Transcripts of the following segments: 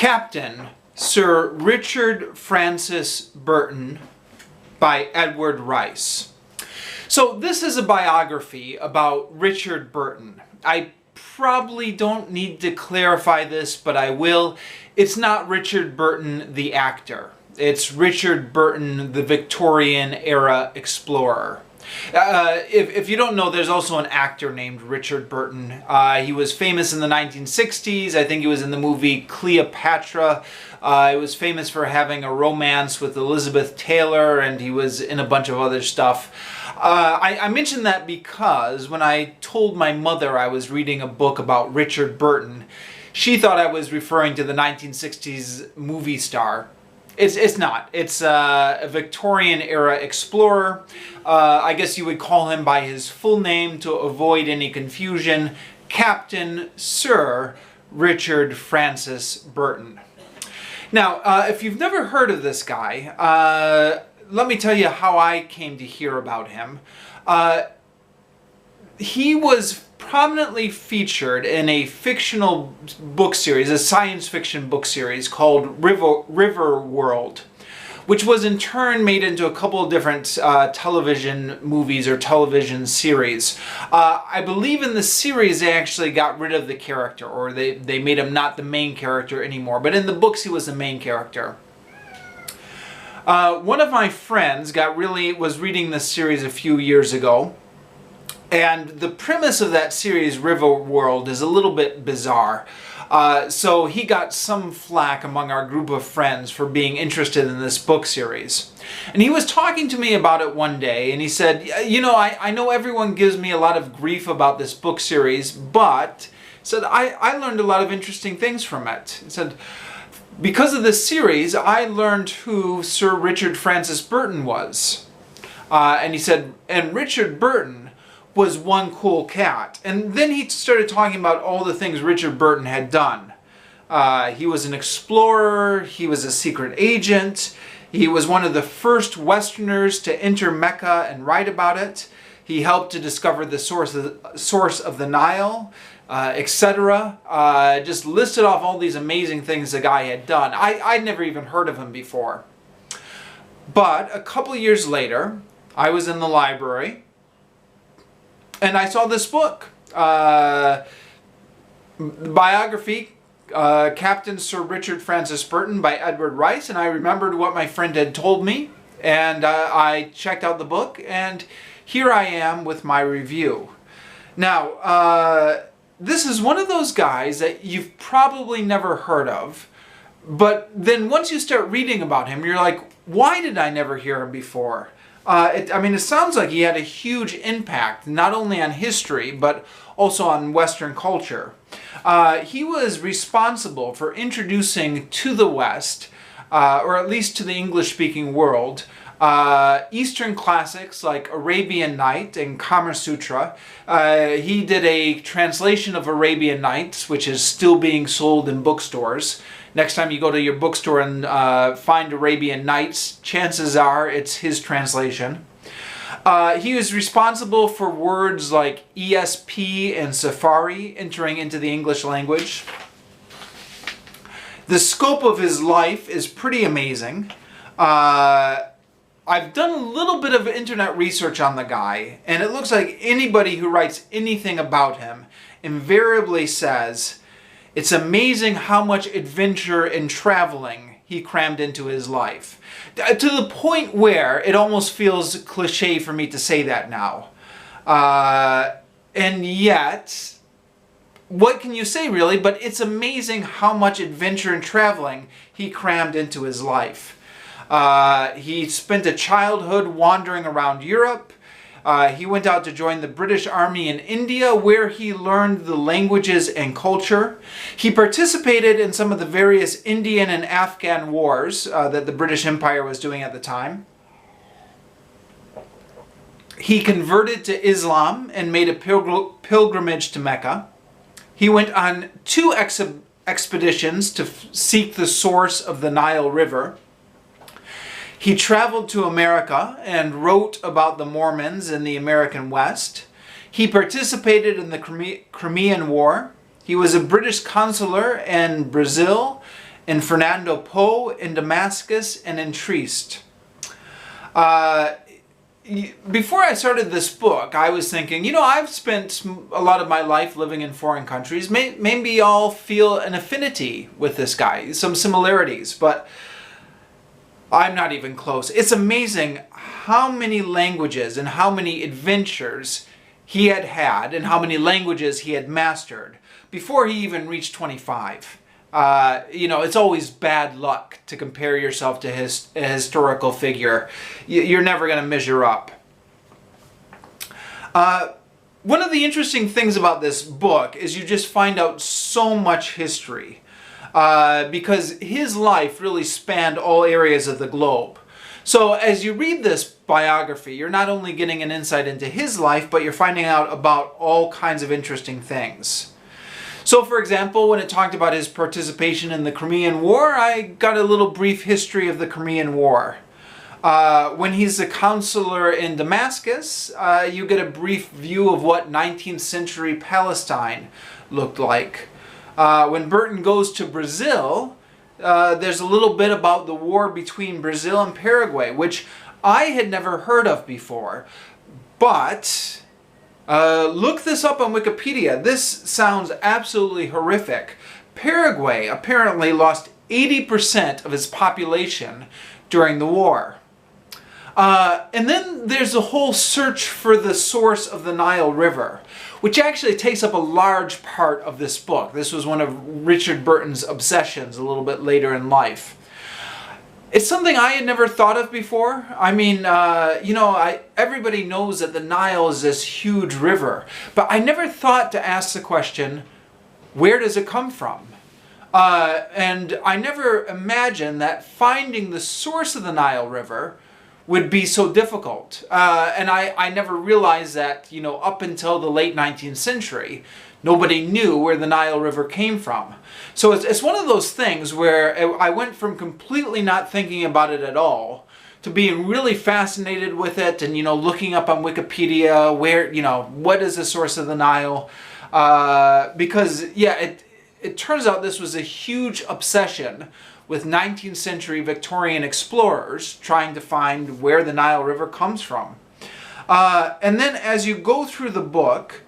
Captain Sir Richard Francis Burton by Edward Rice. So this is a biography about Richard Burton. I probably don't need to clarify this, but I will. It's not Richard Burton the actor. It's Richard Burton, the Victorian era explorer. If you don't know, there's also an actor named Richard Burton. He was famous in the 1960s. I think he was in the movie Cleopatra. He was famous for having a romance with Elizabeth Taylor, and he was in a bunch of other stuff. I mentioned that because when I told my mother I was reading a book about Richard Burton, she thought I was referring to the 1960s movie star. It's not. It's a Victorian era explorer. I guess you would call him by his full name to avoid any confusion. Captain Sir Richard Francis Burton. Now, if you've never heard of this guy, let me tell you how I came to hear about him. He was prominently featured in a fictional book series, a science fiction book series called River World, which was in turn made into a couple of different television movies or television series. I believe in the series they actually got rid of the character, or they made him not the main character anymore, but in the books he was the main character. One of my friends was reading this series a few years ago, and the premise of that series, River World, is a little bit bizarre. So he got some flack among our group of friends for being interested in this book series. And he was talking to me about it one day, and he said, you know, I know everyone gives me a lot of grief about this book series, but said I learned a lot of interesting things from it. He said, because of this series, I learned who Sir Richard Francis Burton was. And he said, and Richard Burton was one cool cat. And then he started talking about all the things Richard Burton had done. He was an explorer, he was a secret agent, he was one of the first Westerners to enter Mecca and write about it. He helped to discover the source of the Nile, etc. Just listed off all these amazing things the guy had done. I'd never even heard of him before. But a couple years later, I was in the library, and I saw this book, biography, Captain Sir Richard Francis Burton by Edward Rice, and I remembered what my friend had told me, and I checked out the book, and here I am with my review. Now, this is one of those guys that you've probably never heard of, but then once you start reading about him, you're like, why did I never hear him before? It sounds like he had a huge impact, not only on history, but also on Western culture. He was responsible for introducing to the West, or at least to the English-speaking world, Eastern classics like Arabian Night and Kama Sutra. He did a translation of Arabian Nights, which is still being sold in bookstores. Next time you go to your bookstore and find Arabian Nights, chances are it's his translation. He was responsible for words like ESP and Safari entering into the English language. The scope of his life is pretty amazing. I've done a little bit of internet research on the guy, and it looks like anybody who writes anything about him invariably says it's amazing how much adventure and traveling he crammed into his life. To the point where it almost feels cliche for me to say that now. And yet, what can you say really? But it's amazing how much adventure and traveling he crammed into his life. He spent a childhood wandering around Europe. He went out to join the British Army in India, where he learned the languages and culture. He participated in some of the various Indian and Afghan wars that the British Empire was doing at the time. He converted to Islam and made a pilgrimage to Mecca. He went on 2 expeditions to seek the source of the Nile River. He traveled to America and wrote about the Mormons in the American West. He participated in the Crimean War. He was a British consular in Brazil in Fernando Po, in Damascus, and in Trieste. Before I started this book, I was thinking, you know, I've spent a lot of my life living in foreign countries. Maybe I'll feel an affinity with this guy, some similarities, but I'm not even close. It's amazing how many languages and how many adventures he had and how many languages he had mastered before he even reached 25. You know, it's always bad luck to compare yourself to a historical figure. You're never going to measure up. One of the interesting things about this book is you just find out so much history. Because his life really spanned all areas of the globe. So as you read this biography, you're not only getting an insight into his life, but you're finding out about all kinds of interesting things. So for example, when it talked about his participation in the Crimean War, I got a little brief history of the Crimean War. When he's a counselor in Damascus, you get a brief view of what 19th century Palestine looked like. When Burton goes to Brazil, there's a little bit about the war between Brazil and Paraguay, which I had never heard of before. But look this up on Wikipedia. This sounds absolutely horrific. Paraguay apparently lost 80% of its population during the war. And then there's a whole search for the source of the Nile River, which actually takes up a large part of this book. This was one of Richard Burton's obsessions a little bit later in life. It's something I had never thought of before. I mean, you know, everybody knows that the Nile is this huge river, but I never thought to ask the question, where does it come from? And I never imagined that finding the source of the Nile River would be so difficult. And I never realized that, you know, up until the late 19th century, nobody knew where the Nile River came from. So it's one of those things where I went from completely not thinking about it at all to being really fascinated with it and, you know, looking up on Wikipedia where, you know, what is the source of the Nile? Because, yeah, it turns out this was a huge obsession with 19th century Victorian explorers trying to find where the Nile River comes from. And then as you go through the book,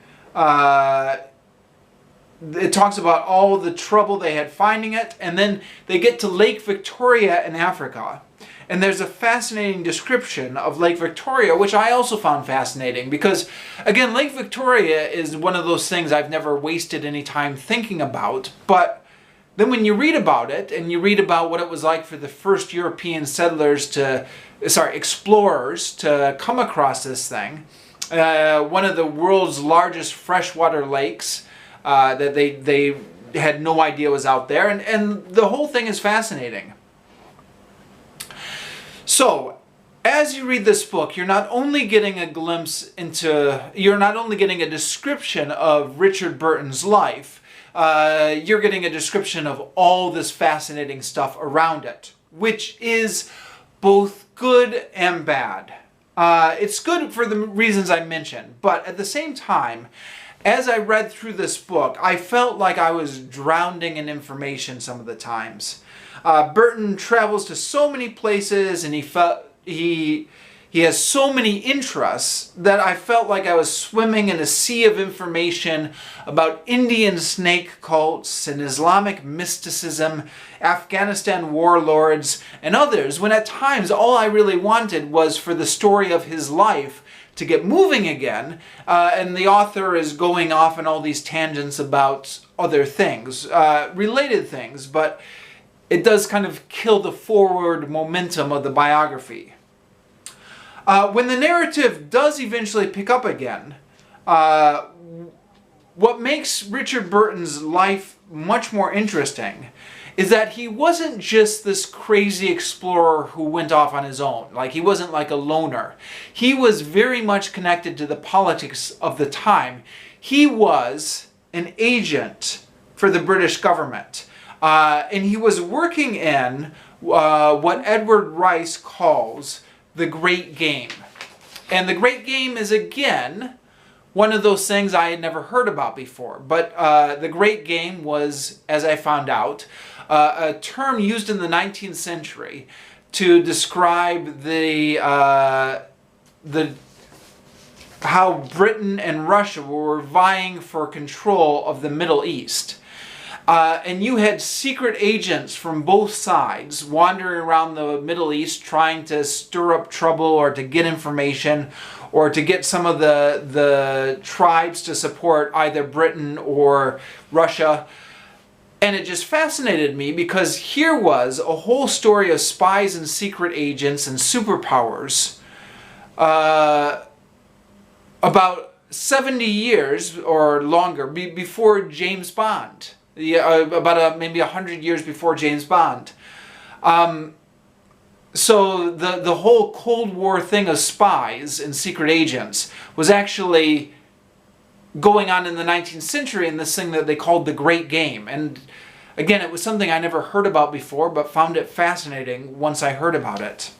it talks about all the trouble they had finding it, and then they get to Lake Victoria in Africa. And there's a fascinating description of Lake Victoria, which I also found fascinating because, again, Lake Victoria is one of those things I've never wasted any time thinking about, but then when you read about it, and you read about what it was like for the first European explorers to come across this thing, one of the world's largest freshwater lakes that they had no idea was out there, and the whole thing is fascinating. So, as you read this book, you're not only getting a description of Richard Burton's life, you're getting a description of all this fascinating stuff around it, which is both good and bad. It's good for the reasons I mentioned, but at the same time, as I read through this book, I felt like I was drowning in information some of the times. Burton travels to so many places, and he has so many interests that I felt like I was swimming in a sea of information about Indian snake cults and Islamic mysticism, Afghanistan warlords, and others, when at times all I really wanted was for the story of his life to get moving again, and the author is going off on all these tangents about other things, related things, but it does kind of kill the forward momentum of the biography. When the narrative does eventually pick up again, what makes Richard Burton's life much more interesting is that he wasn't just this crazy explorer who went off on his own. Like, he wasn't like a loner. He was very much connected to the politics of the time. He was an agent for the British government. And he was working in what Edward Rice calls the Great Game. And the Great Game is, again, one of those things I had never heard about before. But the Great Game was, as I found out, a term used in the 19th century to describe how Britain and Russia were vying for control of the Middle East. And you had secret agents from both sides wandering around the Middle East trying to stir up trouble or to get information or to get some of the tribes to support either Britain or Russia. And it just fascinated me because here was a whole story of spies and secret agents and superpowers about 70 years or longer before James Bond. About maybe 100 years before James Bond. So the whole Cold War thing of spies and secret agents was actually going on in the 19th century in this thing that they called the Great Game. And again, it was something I never heard about before, but found it fascinating once I heard about it.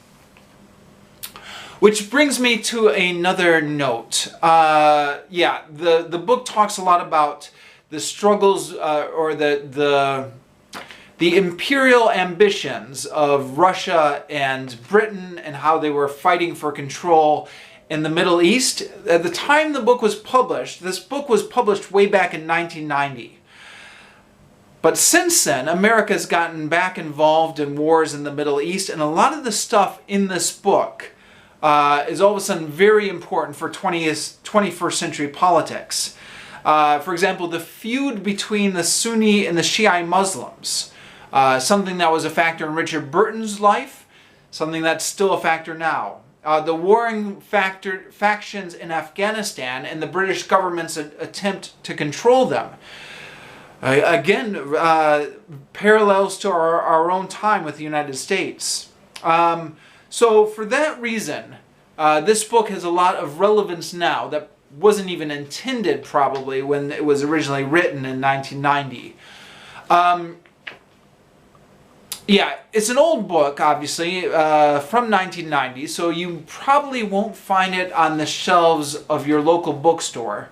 Which brings me to another note. The book talks a lot about the struggles or the imperial ambitions of Russia and Britain and how they were fighting for control in the Middle East. At the time the book was published, this book was published way back in 1990. But since then, America's gotten back involved in wars in the Middle East, and a lot of the stuff in this book is all of a sudden very important for 21st century politics. For example, the feud between the Sunni and the Shiite Muslims, something that was a factor in Richard Burton's life, something that's still a factor now. The warring factions in Afghanistan and the British government's attempt to control them. Again, parallels to our own time with the United States. So for that reason, this book has a lot of relevance now that wasn't even intended probably when it was originally written in 1990. It's an old book, obviously, from 1990, so you probably won't find it on the shelves of your local bookstore.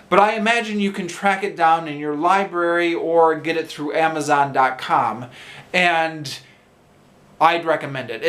But I imagine you can track it down in your library or get it through Amazon.com, and I'd recommend it.